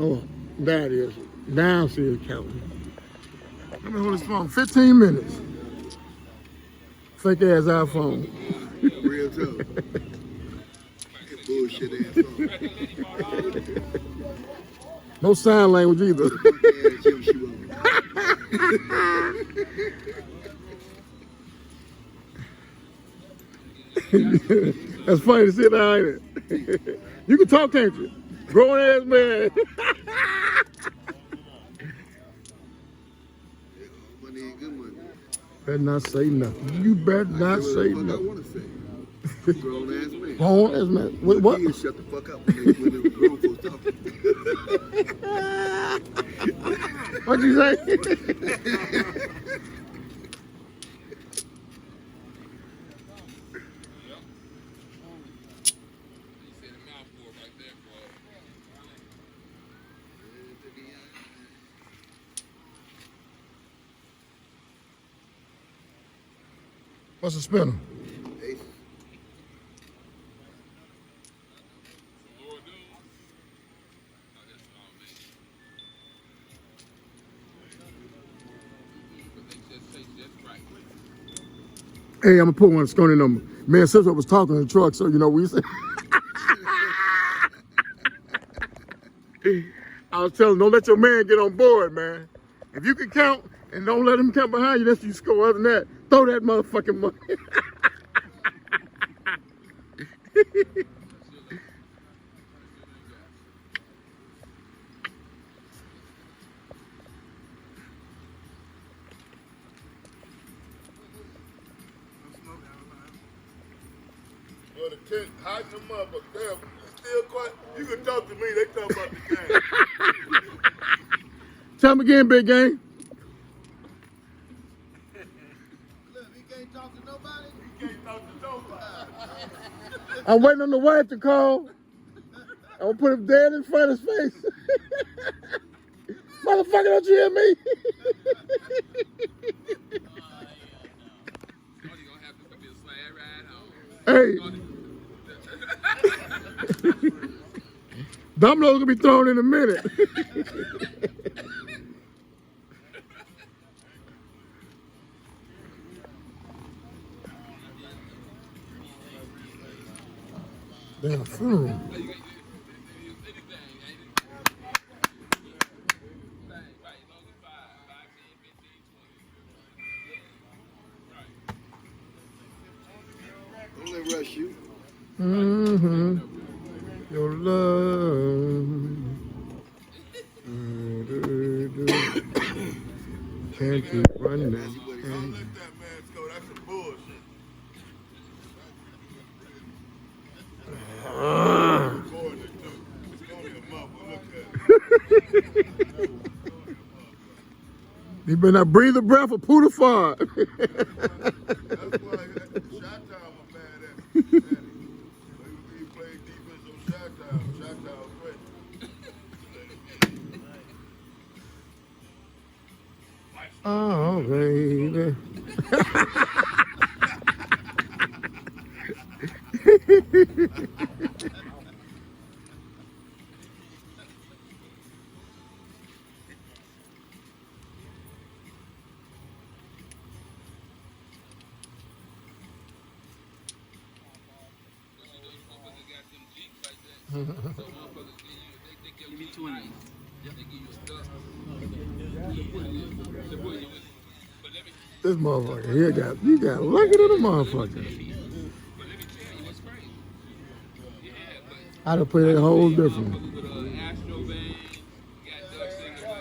Oh, that is. Now see it counting. Let me hold this phone 15 minutes. Fake ass iPhone. Real tough. That bullshit ass phone. No sign language either. That's funny to sit down, ain't it? You can talk, can't you? Grown ass man. Money ain't good money. Better not say nothing. You better not say nothing. I want to say. Grown ass man. Grown ass man. What? Kids shut the fuck up when they grown folks talking. What'd you say? What's the spinner? Ace. Hey, I'm gonna put one Stony number. Me and sister was talking in the truck, so you know we said. I was telling, don't let your man get on board, man. If you can count and don't let him come behind you, that's you score. Other than that, throw that motherfucking money. Well, the tent hiding them up, but damn, still quiet. You can talk to me. They talk about the game. Tell them again, big game. Look, he can't talk to nobody. He can't talk to nobody. I'm waiting on the wife to call. I'm gonna put him dead in front of his face. Motherfucker, don't you hear me? Hey. Dominoes gonna be thrown in a minute. Damn funeral. Don't let rush you. Mm-hmm. Your love. Can't keep running. Don't let that man go. That's some bullshit. You better not breathe a breath or pull the fart. That's why Chi-Town was mad at me. He played defense on Chi-Town. Chi-Town was great. Oh, baby. Give me 20. This motherfucker here you got lucky to the motherfucker. I'd have played that whole different.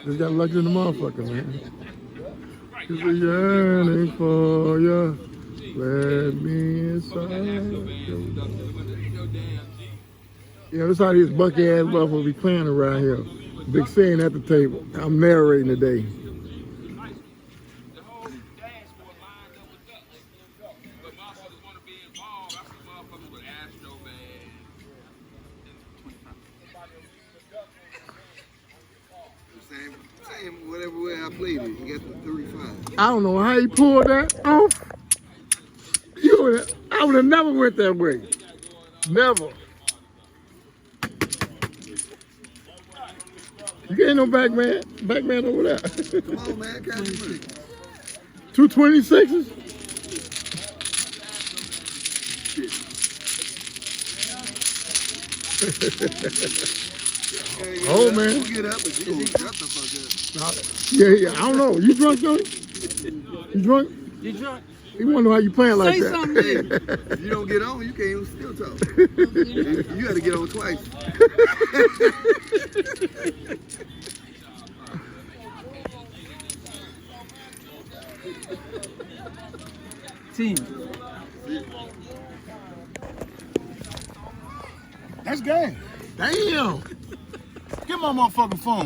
Just got lucky to the motherfucker, man. Cause a yearning for you, let me inside. Yeah, this how these bucky ass buffalo be playing around here. Big saying at the table. I'm narrating today. Same whatever way I played it. You got the 35. I don't know how he pulled that off. I would have never went that way. Never. You ain't no back man. Back man over there. Come on, man. Catch me. 226s? Oh, man. You get up, but you gonna shut the fuck up. Yeah. I don't know. You drunk, Johnny? You drunk? You drunk? He wonder why you playing like Say that. something. Hey, if you don't get on, you can't even still talk. You got to get on twice. Team. That's game. Damn. Get my motherfucking phone.